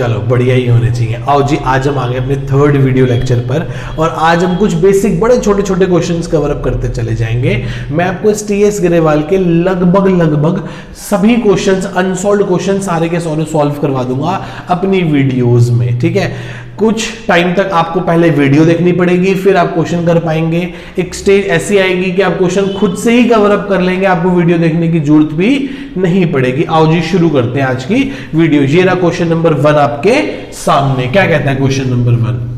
चलो बढ़िया ही होने चाहिए। आओ जी, आज हम आ गए अपने थर्ड वीडियो लेक्चर पर और आज हम कुछ बेसिक बड़े छोटे छोटे क्वेश्चंस कवर अप करते चले जाएंगे। मैं आपको टीएस ग्रेवाल के लगभग सभी क्वेश्चंस, अनसॉल्व्ड क्वेश्चन सारे के सारे सॉल्व करवा दूंगा अपनी वीडियोस में, ठीक है। कुछ टाइम तक आपको पहले वीडियो देखनी पड़ेगी, फिर आप क्वेश्चन कर पाएंगे। एक स्टेज ऐसी आएगी कि आप क्वेश्चन खुद से ही कवर अप कर लेंगे, आपको वीडियो देखने की जरूरत भी नहीं पड़ेगी। आओ जी शुरू करते हैं आज की वीडियो। ये रहा क्वेश्चन नंबर 1 आपके सामने। क्या कहता है क्वेश्चन नंबर 1?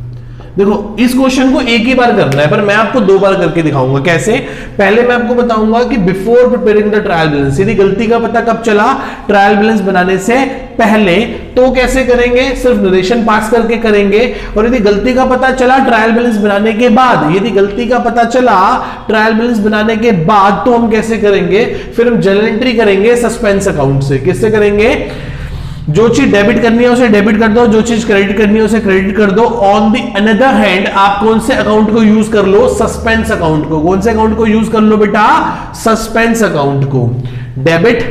देखो, इस क्वेश्चन को एक ही बार करना है, पर मैं आपको 2 बार करके दिखाऊंगा। कैसे? पहले मैं आपको बताऊंगा कि before preparing the trial balance, यदि गलती का पता कब चला, ट्रायल बैलेंस बनाने से पहले, तो कैसे करेंगे? सिर्फ नरेशन पास करके करेंगे। और यदि गलती का पता चला ट्रायल बैलेंस बनाने के बाद, यदि गलती का पता चला ट्रायल बैलेंस बनाने के बाद, तो हम कैसे करेंगे? फिर हम जर्नल एंट्री करेंगे सस्पेंस अकाउंट से। किससे करेंगे? जो चीज डेबिट करनी है उसे डेबिट कर दो, जो चीज क्रेडिट करनी है उसे क्रेडिट कर दो। ऑन द अनदर हैंड आप कौन से अकाउंट को यूज कर लो? सस्पेंस अकाउंट को। कौन से अकाउंट को यूज कर लो बेटा? सस्पेंस अकाउंट को। डेबिट,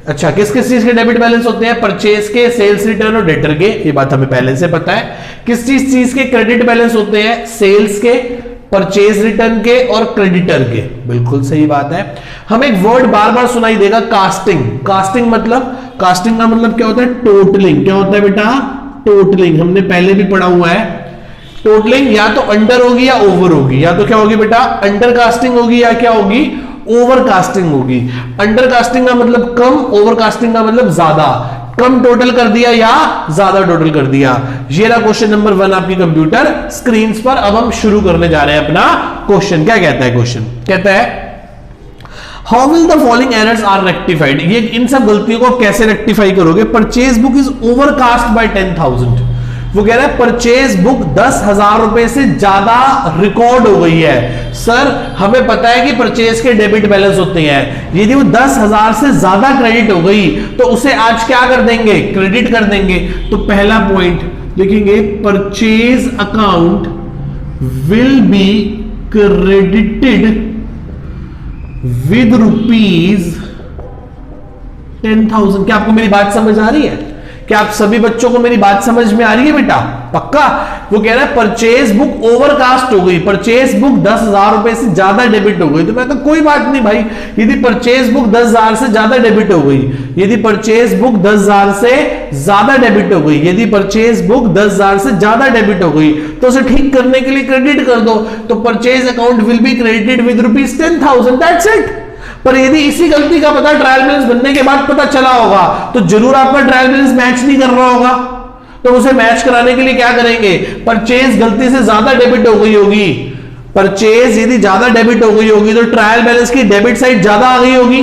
अच्छा, किस किस चीज के डेबिट बैलेंस होते हैं? परचेज के, सेल्स रिटर्न और डेटर के, ये बात हमें पहले से पता है। किस चीज के क्रेडिट बैलेंस होते हैं? सेल्स के, परचेज रिटर्न के और क्रेडिटर के। बिल्कुल सही बात है। हमें एक वर्ड बार बार सुनाई देगा, कास्टिंग। कास्टिंग मतलब, कास्टिंग का मतलब क्या होता है? टोटलिंग। क्या होता है बेटा? टोटलिंग। हमने पहले भी पढ़ा हुआ है। टोटलिंग या तो अंडर होगी या ओवर होगी। या तो क्या होगी बेटा? अंडर कास्टिंग होगी या क्या होगी? ओवर कास्टिंग होगी। अंडर कास्टिंग का मतलब कम, ओवर कास्टिंग का मतलब ज्यादा। कम टोटल कर दिया या ज्यादा टोटल कर दिया। ये रहा क्वेश्चन नंबर 1 आपकी कंप्यूटर स्क्रीन पर। अब हम शुरू करने जा रहे हैं अपना क्वेश्चन। क्या कहता है क्वेश्चन? कहता है how will the following errors are rectified. ये इन सब गलतियों को कैसे रेक्टिफाई करोगे? Purchase book is overcast by 10,000। वो कह रहा है परचेज बुक 10,000 रुपए से ज्यादा रिकॉर्ड हो गई है। सर हमें पता है कि परचेज के डेबिट बैलेंस होते हैं, यदि वो 10,000 से ज्यादा क्रेडिट हो गई तो उसे आज क्या कर देंगे? क्रेडिट कर देंगे। तो पहला पॉइंट लिखेंगे, purchase account will be credited with rupees 10,000। क्या आपको मेरी बात समझ आ रही है? क्या आप सभी बच्चों को मेरी बात समझ में आ रही है बेटा? पक्का? वो कह रहा है परचेज बुक ओवरकास्ट हो गई, परचेज बुक 10,000 रुपए से ज्यादा डेबिट हो गई। तो मैं कहा कोई बात नहीं भाई, यदि परचेज बुक 10,000 से ज्यादा डेबिट हो गई, यदि परचेज बुक 10,000 से ज्यादा डेबिट हो गई, यदि परचेज बुक 10,000 से ज्यादा डेबिट हो गई, तो उसे ठीक करने के लिए क्रेडिट कर दो। तो purchase account will be credited with rupees 10,000, that's it. पर यदि इसी गलती का पता ट्रायल बैलेंस बनने के बाद पता चला होगा, तो जरूर आपका ट्रायल बैलेंस मैच नहीं कर रहा होगा। तो उसे मैच कराने के लिए क्या करेंगे? परचेज गलती से ज्यादा डेबिट हो गई होगी, परचेज यदि ज्यादा डेबिट हो गई होगी तो ट्रायल बैलेंस की डेबिट साइड ज्यादा आ गई होगी।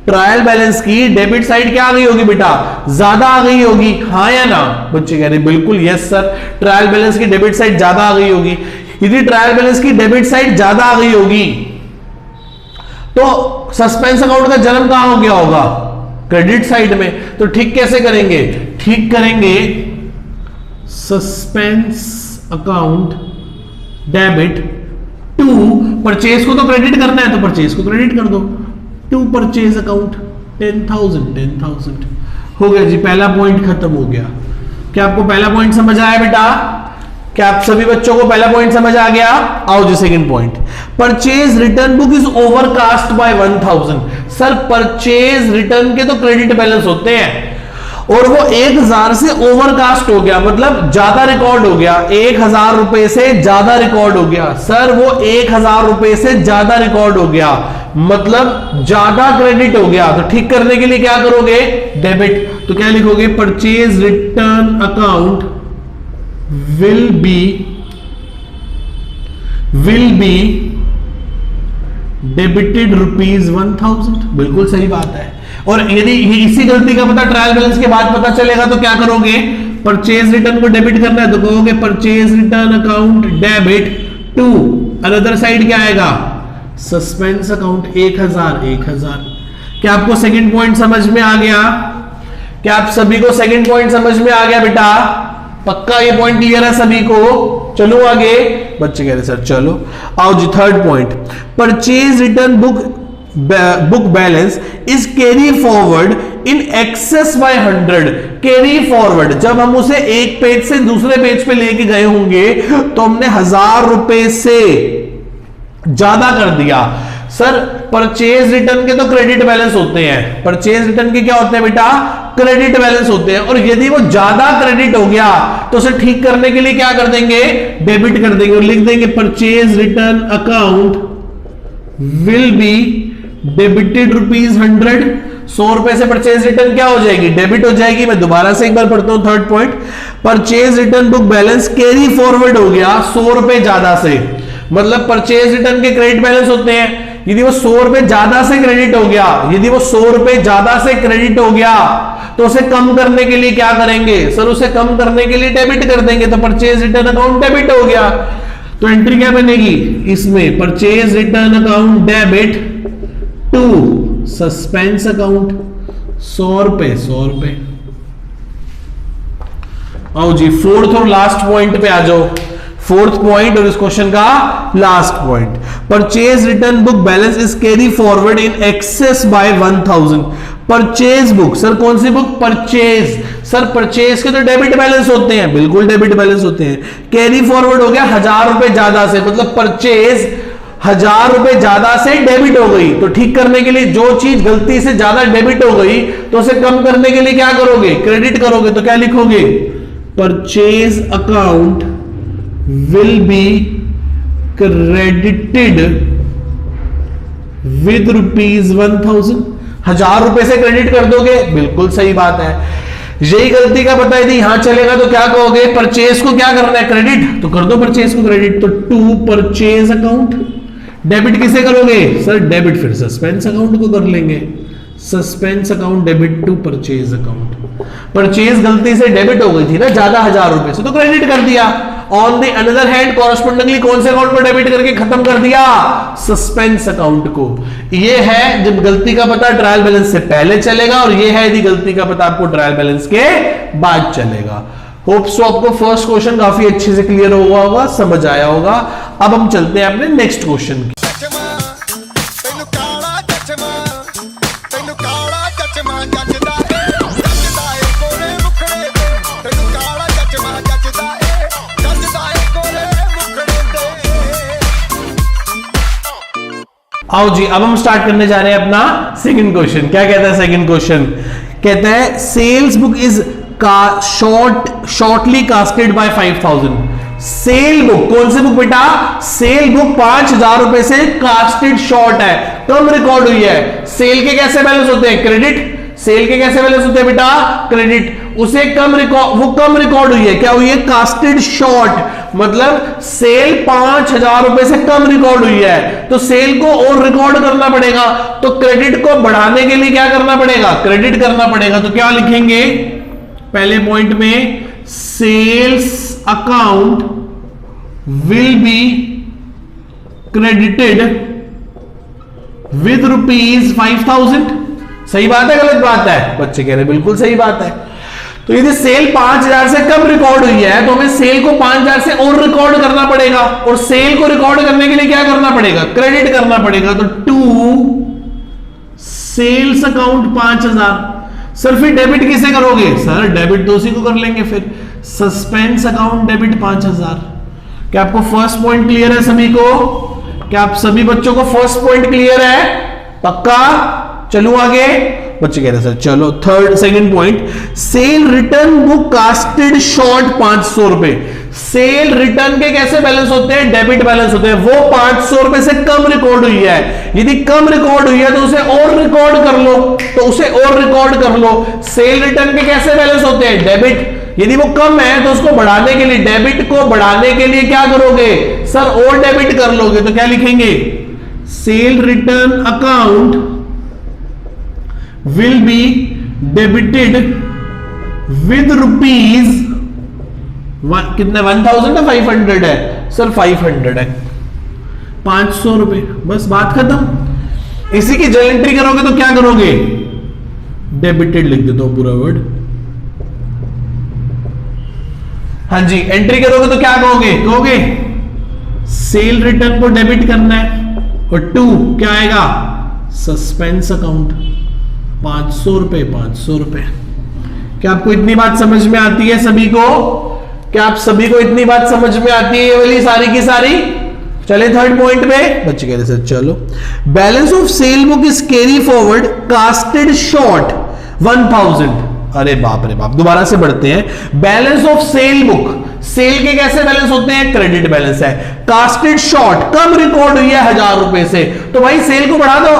ट्रायल बैलेंस की डेबिट साइड क्या आ गई होगी बेटा? ज्यादा आ गई होगी। हाँ या ना? बच्चे कह रहे बिल्कुल यस सर, ट्रायल बैलेंस की डेबिट साइड ज्यादा आ गई होगी। यदि ट्रायल बैलेंस की डेबिट साइड ज्यादा आ गई होगी तो सस्पेंस अकाउंट का जन्म कहां हो गया होगा? क्रेडिट साइड में। तो ठीक कैसे करेंगे? ठीक करेंगे suspense account debit to purchase को तो क्रेडिट करना है, तो परचेज को क्रेडिट कर दो। टू परचेज अकाउंट 10,000 हो गया जी। पहला पॉइंट खत्म हो गया। क्या आपको पहला पॉइंट समझ आया बेटा? क्या आप सभी बच्चों को पहला पॉइंट समझ आ गया? आओ जी second point, purchase return book is overcast by 1,000। Sir purchase return के तो क्रेडिट बैलेंस होते हैं और वो 1,000 से ओवरकास्ट हो गया, मतलब ज्यादा रिकॉर्ड हो गया। 1,000 रुपए से ज्यादा रिकॉर्ड हो गया। सर वो 1,000 रुपए से ज्यादा रिकॉर्ड हो गया, मतलब ज्यादा क्रेडिट हो गया। तो ठीक करने के लिए क्या करोगे? डेबिट। तो क्या लिखोगे? Purchase return account will be debited rupees 1,000। बिल्कुल सही बात है। और यदि इसी गलती का पता ट्रायल बैलेंस के बाद पता चलेगा तो क्या करोगे? परचेज रिटर्न को डेबिट करना है तो कहोगे purchase return account debit to another side क्या आएगा? Suspense account 1,000। क्या आपको सेकंड पॉइंट समझ में आ गया? क्या आप सभी को सेकंड पॉइंट समझ में आ गया बेटा? पक्का ये पॉइंट क्लियर है सभी को? चलो आगे। बच्चे कह रहे सर चलो। आओ जी third point, purchase return book balance is carry forward in excess by 100 carry forward, जब हम उसे एक पेज से दूसरे पेज पे लेके गए होंगे तो हमने 1000 रुपए से ज्यादा कर दिया। सर परचेज रिटर्न के तो क्रेडिट बैलेंस होते हैं, परचेज रिटर्न के क्या होते हैं बेटा, क्रेडिट बैलेंस होते हैं, और यदि वो ज्यादा क्रेडिट हो गया तो उसे ठीक करने के लिए क्या कर देंगे, डेबिट कर देंगे, और लिख देंगे purchase return account will be debited ₹100। 100 रुपए से परचेज रिटर्न क्या हो जाएगी, डेबिट हो जाएगी। मैं दोबारा से एक बार पढ़ता हूं third point, purchase return book balance carry forward हो गया 100 रुपए ज्यादा से, मतलब परचेज रिटर्न के क्रेडिट बैलेंस होते हैं, यदि वो 100 रुपए ज्यादा से क्रेडिट हो गया, यदि वो 100 रुपए ज्यादा से क्रेडिट हो गया तो उसे कम करने के लिए क्या करेंगे, सर उसे कम करने के लिए डेबिट कर देंगे, तो परचेज रिटर्न अकाउंट डेबिट हो गया। तो एंट्री क्या बनेगी इसमें, purchase return account debit to suspense account 100 रुपए। आओ जी फोर्थ और लास्ट पॉइंट पे आ जाओ, फोर्थ पॉइंट और इस क्वेश्चन का last point, purchase return book balance is carry forward in excess by 1000। Purchase book, sir कौन सी बुक, परचेज, सर परचेज के तो डेबिट बैलेंस होते हैं, बिल्कुल डेबिट बैलेंस होते हैं, कैरी फॉरवर्ड हो गया 1000 रुपए ज्यादा से, मतलब परचेज 1000 रुपए ज्यादा से डेबिट हो गई। तो ठीक करने के लिए जो चीज गलती से ज्यादा डेबिट हो गई तो उसे कम करने के लिए क्या करोगे, क्रेडिट करोगे, तो क्या लिखोगे, purchase account will be credited with ₹1000। 1000 रुपए से क्रेडिट कर दोगे, बिल्कुल सही बात है। यही गलती का पता है यहां चलेगा तो क्या कहोगे, परचेज को क्या करना है, क्रेडिट, तो कर दो परचेज को क्रेडिट, तो टू परचेज अकाउंट। डेबिट किसे करोगे, सर डेबिट फिर सस्पेंस अकाउंट को कर लेंगे, suspense account debit to purchase account. Purchase गलती से डेबिट हो गई थी ना ज्यादा 1000 रुपए से, तो क्रेडिट कर दिया। On the another hand correspondingly कौन से अकाउंट को डेबिट करके खत्म कर दिया, सस्पेंस अकाउंट को। ये है जब गलती का पता ट्रायल बैलेंस से पहले चलेगा, और ये है यदि गलती का पता आपको ट्रायल बैलेंस के बाद चलेगा। होप सो आपको फर्स्ट क्वेश्चन काफी अच्छे से क्लियर हुआ होगा, समझ आया होगा। अब हम चलते हैं अपने नेक्स्ट क्वेश्चन की। आओ जी अब हम स्टार्ट करने जा रहे हैं अपना सेकंड क्वेश्चन। क्या कहता है सेकंड क्वेश्चन, कहता है sales book is shortly casted by 5000। Sale book, कौन सी बुक बेटा, सेल बुक 5000 रुपए से कास्टेड शॉर्ट है, कम रिकॉर्ड हुई है। सेल के कैसे बैलेंस होते हैं, क्रेडिट, सेल के कैसे बैलेंस होते हैं बेटा, क्रेडिट, उसे कम रिकॉर्ड, वो कम रिकॉर्ड हुई है, क्या हुई है, कास्टेड शॉर्ट, मतलब सेल 5000 रुपए से कम रिकॉर्ड हुई है, तो सेल को और रिकॉर्ड करना पड़ेगा, तो क्रेडिट को बढ़ाने के लिए क्या करना पड़ेगा, क्रेडिट करना पड़ेगा। तो क्या लिखेंगे पहले पॉइंट में, sales account will be credited with ₹5000। सही बात है गलत बात है, बच्चे कह रहे बिल्कुल सही बात है। तो यदि सेल 5000 से कम रिकॉर्ड हुई है तो हमें सेल को 5000 से और रिकॉर्ड करना पड़ेगा, और सेल को रिकॉर्ड करने के लिए क्या करना पड़ेगा, क्रेडिट करना पड़ेगा। तो टू सेल्स अकाउंट 5000। सर फिर डेबिट किसे करोगे, सर डेबिट तो उसी को कर लेंगे, फिर सस्पेंस अकाउंट डेबिट 5000। क्या आपको फर्स्ट पॉइंट क्लियर है सभी को, क्या आप सभी बच्चों को फर्स्ट पॉइंट क्लियर है, पक्का। चलूं आगे, बच्चे कह रहे हैं सर चलो third second point, cell return book casted short 500 रुपए। सेल रिटर्न के कैसे बैलेंस होते हैं, डेबिट बैलेंस होते हैं, वो 500 रुपए से कम रिकॉर्ड हुई है। यदि कम रिकॉर्ड हुई है तो उसे और रिकॉर्ड कर लो, तो उसे और रिकॉर्ड कर लो। सेल रिटर्न के कैसे बैलेंस होते हैं, डेबिट, यदि वो कम है तो उसको बढ़ाने के लिए, डेबिट को बढ़ाने के लिए क्या करोगे, सर और डेबिट कर लोगे। तो क्या लिखेंगे, cell return account will be debited with rupees कितने 1000 है 500 है, सर 500 है, 500 रुपए, बस बात खत्म। इसी की जर्नल एंट्री करोगे तो क्या करोगे, डेबिटेड लिख देता हूं पूरा वर्ड। हाँ जी, एंट्री करोगे तो क्या कहोगे सेल रिटर्न को डेबिट करना है, और टू क्या आएगा, सस्पेंस अकाउंट। 500 रुपए, 500 रुपए। क्या आपको इतनी बात समझ में आती है सभी को? क्या आप सभी को इतनी बात समझ में आती है ये वाली सारी की सारी? चले थर्ड पॉइंट पे। बच्चे कह रहे सर चलो। Balance of sale book is carry forward casted short 1000। अरे बाप रे बाप, दोबारा से बढ़ते हैं। Balance of sale book, sale के कैसे बैलेंस होते हैं? क्रेडिट बैलेंस है। कास्टेड शॉर्ट, कम रिकॉर्ड हुई है 1000 रुपए से, तो भाई सेल को बढ़ा दो।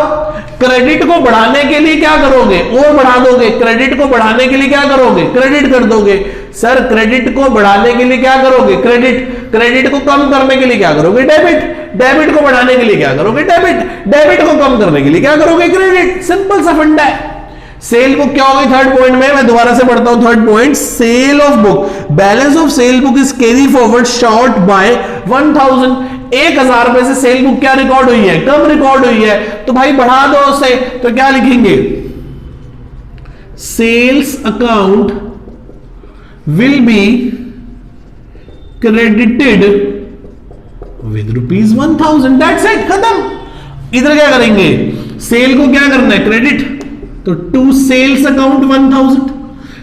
क्रेडिट को बढ़ाने के लिए क्या करोगे? और बढ़ा दोगे। क्रेडिट को बढ़ाने के लिए क्या करोगे? क्रेडिट कर दोगे। सर क्रेडिट को बढ़ाने के लिए क्या करोगे? क्रेडिट। क्रेडिट को कम करने के लिए क्या करोगे? डेबिट। डेबिट को बढ़ाने के लिए क्या करोगे? डेबिट। डेबिट को कम करने के लिए क्या करोगे? क्रेडिट। सिंपल सा फंडा है। सेल बुक क्या होगी थर्ड पॉइंट में? मैं दोबारा से पढ़ता हूं third point. Sale of book, balance of sale book is carry forward short by 1000। 1000 रुपए से सेल बुक क्या रिकॉर्ड हुई है? कम रिकॉर्ड हुई है, तो भाई बढ़ा दो उसे। तो क्या लिखेंगे? Sales account will be credited with ₹1000। That's it, खत्म। इधर क्या करेंगे? सेल को क्या करना है? क्रेडिट। तो to sales account 1000।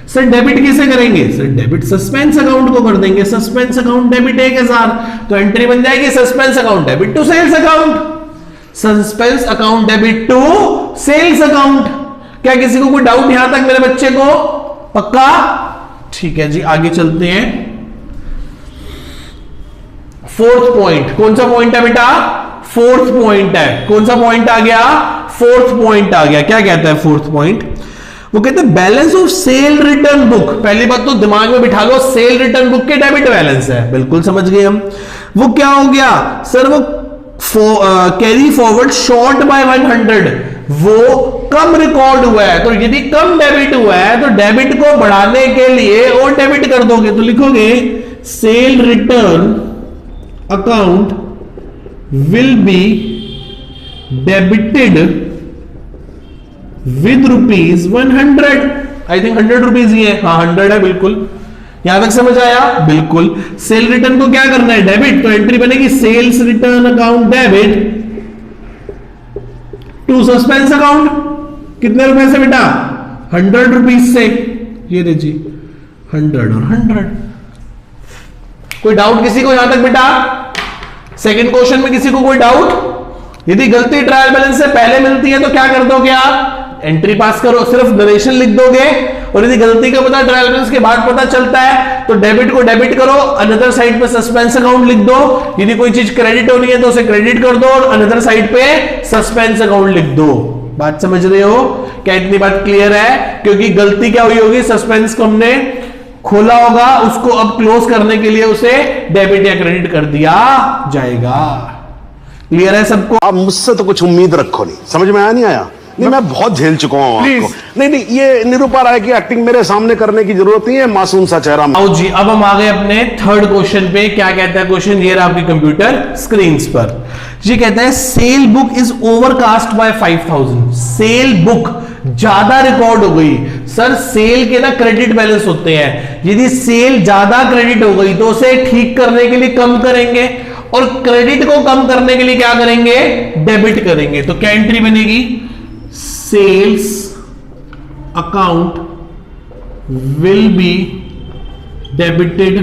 Sir debit किसे करेंगे? सर डेबिट सस्पेंस अकाउंट को कर देंगे। सस्पेंस अकाउंट डेबिट 1000, तो एंट्री बन जाएगी suspense account debit to sales account. Suspense account debit to sales account. क्या किसी को कोई डाउट यहां तक मेरे बच्चे को? पक्का? ठीक है जी, आगे चलते हैं। फोर्थ पॉइंट, कौन सा पॉइंट है बेटा? फोर्थ पॉइंट है। कौन सा पॉइंट आ गया? फोर्थ पॉइंट आ गया। क्या कहता है फोर्थ पॉइंट? वो कहते हैं balance of sale return book. पहली बात तो दिमाग में बिठा लो, सेल रिटर्न बुक के डेबिट बैलेंस है। बिल्कुल समझ गए हम। वो क्या हो गया? सर वो कैरी फॉरवर्ड शॉर्ट बाय 100, वो कम रिकॉर्ड हुआ है। तो यदि कम डेबिट हुआ है तो डेबिट को बढ़ाने के लिए और डेबिट कर दोगे, तो लिखोगे sale return account will be debited with ₹100। I think 100 rupees ही है। हाँ 100 है, बिल्कुल। यहां तक समझ आया? बिल्कुल। सेल रिटर्न को क्या करना है? डेबिट। तो एंट्री बनेगी sales return account debit to suspense account. कितने रुपए से बेटा? 100 रुपीज से। ये रे जी 100 और 100। कोई डाउट किसी को यहां तक बेटा? सेकंड क्वेश्चन में किसी को कोई डाउट? यदि गलती ट्रायल बैलेंस से पहले मिलती है तो क्या कर दोगे आप? एंट्री पास करो, सिर्फ नरेशन लिख दोगे। और यदि गलती का पता ट्रायल बैलेंस के बाद पता चलता है तो डेबिट को डेबिट करो, अनदर साइड पे सस्पेंस अकाउंट लिख दो। यदि कोई चीज क्रेडिट होनी है तो उसे क्रेडिट कर दो और अनदर साइड पे सस्पेंस अकाउंट लिख दो। बात समझ रहे हो? क्या इतनी बात क्लियर है? क्योंकि गलती क्या हुई होगी? सस्पेंस को हमने खोला होगा, उसको अब क्लोज करने के लिए उसे डेबिट या क्रेडिट कर दिया जाएगा। क्लियर है सबको? आप मुझसे तो कुछ उम्मीद रखो नहीं, समझ में आया? नहीं आया? नहीं, मैं बहुत झेल चुका हूं आपको। नहीं, ये निरूपा राय की एक्टिंग मेरे सामने करने की जरूरत नहीं है। मासूम सा चेहरा। आओ जी, अब हम आ गए अपने थर्ड क्वेश्चन पे। क्या कहता है क्वेश्चन? ये रहा आपकी कंप्यूटर स्क्रीन पर। ये कहता है cell book is overcast bye 5000। Sale book ज्यादा रिकॉर्ड हो गई। सर सेल के ना क्रेडिट बैलेंस होते हैं। यदि सेल ज्यादा क्रेडिट हो गई तो उसे ठीक करने के लिए कम करेंगे, और क्रेडिट को कम करने के लिए क्या करेंगे? डेबिट करेंगे। तो क्या एंट्री बनेगी? Sales account will be debited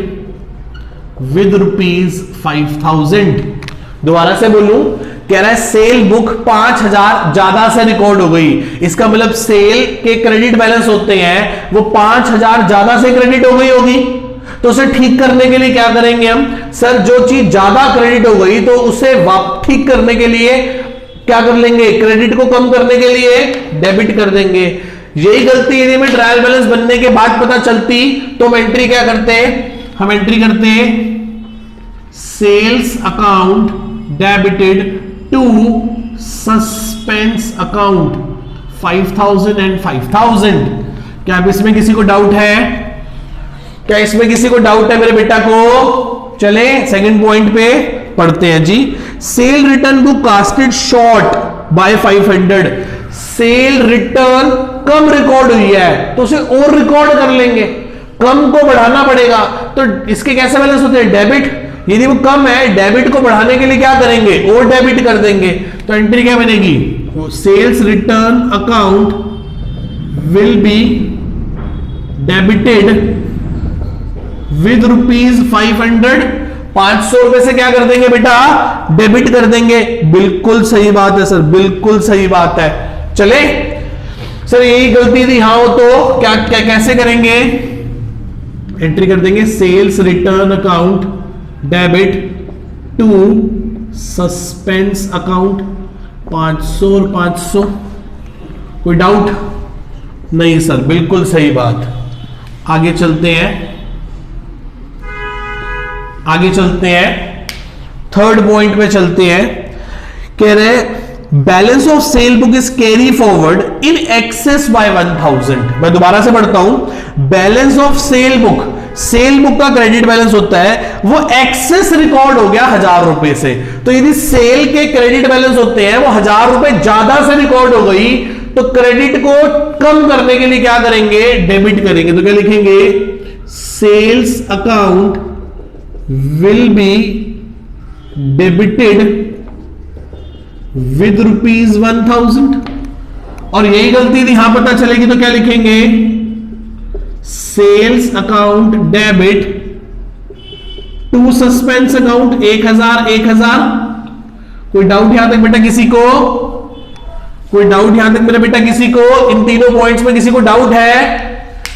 with ₹5000। दोबारा से बोलूं, कह रहा है सेल बुक 5000 ज्यादा से रिकॉर्ड हो गई। इसका मतलब सेल के क्रेडिट बैलेंस होते हैं वो 5000 ज्यादा से क्रेडिट हो गई होगी। तो उसे ठीक करने के लिए क्या करेंगे हम? सर जो चीज ज्यादा क्रेडिट हो गई तो उसे ठीक करने के लिए क्या कर लेंगे? क्रेडिट को कम करने के लिए डेबिट कर देंगे। यही गलती यदि हमें ट्रायल बैलेंस बनने के बाद पता चलती तो हम एंट्री क्या करते? हम एंट्री करते sales account debited to suspense account 5000 and 5000। क्या अब इसमें किसी को डाउट है? क्या इसमें किसी को डाउट है मेरे बेटा को? चले सेकंड पॉइंट पे पढ़ते हैं जी। Sale return book casted short by 500। Sale return कम रिकॉर्ड हुई है तो उसे और रिकॉर्ड कर लेंगे। कम को बढ़ाना पड़ेगा, तो इसके कैसे बैलेंस होते हैं? डेबिट। यदि वो कम है, डेबिट को बढ़ाने के लिए क्या करेंगे? और डेबिट कर देंगे। तो एंट्री क्या बनेगी? Sales return account will be debited with ₹500। 500 रुपए से क्या कर देंगे बेटा, डेबिट कर देंगे। बिल्कुल सही बात है सर, बिल्कुल सही बात है। चले सर, यही गलती थी हाँ हो तो क्या क्या कैसे करेंगे, एंट्री कर देंगे sales return account debit to suspense account 500 और 500। कोई डाउट नहीं सर, बिल्कुल सही बात। आगे चलते हैं, आगे चलते हैं, थर्ड पॉइंट पे चलते हैं। कह रहे balance of sale book is carry forward in excess by 1000। मैं दोबारा से पढ़ता हूं, balance of sale book, sale book का क्रेडिट बैलेंस होता है वो एक्सेस रिकॉर्ड हो गया 1000 रुपए से। तो यदि सेल के क्रेडिट बैलेंस होते हैं वो 1000 रुपए ज्यादा से रिकॉर्ड हो गई, तो क्रेडिट को कम करने के लिए क्या करेंगे, डेबिट करेंगे। तो क्या लिखेंगे, sales account will be debited with ₹1000। और यही गलती थी यहां पता चलेगी तो क्या लिखेंगे, sales account debit to suspense account 1000। कोई डाउट यहां तक बेटा किसी को, कोई डाउट यहां तक मेरे बेटा किसी को, इन तीनों पॉइंट्स में किसी को डाउट है,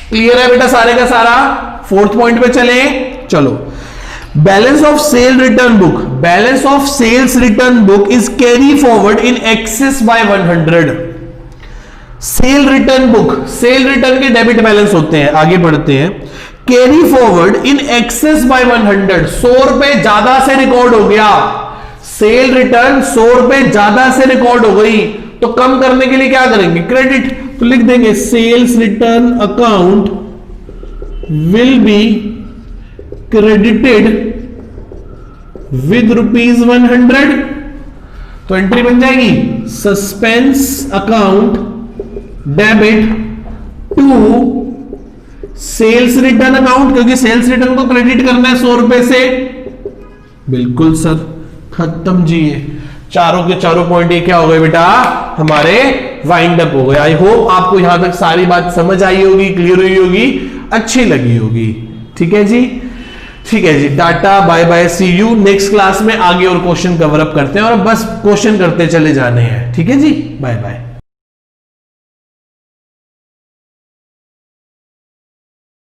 क्लियर है बेटा सारे का सारा। फोर्थ पॉइंट पे चले, चलो। Balance of sale return book, balance of sales return book is carry forward in excess by 100। Sale return book, sale return के डेबिट बैलेंस होते हैं, आगे बढ़ते हैं। Carry forward in excess by 100, 100 रुपए ज्यादा से रिकॉर्ड हो गया, सेल रिटर्न 100 रुपए ज्यादा से रिकॉर्ड हो गई, तो कम करने के लिए क्या करेंगे, क्रेडिट। तो लिख देंगे sales return account will be credited with ₹100। तो एंट्री बन जाएगी suspense account debit to sales return account, क्योंकि सेल्स रिटर्न को क्रेडिट करना है 100 रुपए से। बिल्कुल सर, खत्म जी। ये चारों के चारों पॉइंट ये क्या हो गए बेटा, हमारे वाइंड अप हो गए। आई होप आपको यहां तक सारी बात समझ आई होगी, क्लियर हुई होगी, अच्छी लगी होगी। ठीक है जी, ठीक है जी, tata bye bye, see you. Next class में आगे और क्वेश्चन कवर अप करते हैं, और बस क्वेश्चन करते चले जाने हैं। ठीक है जी, बाय बाय।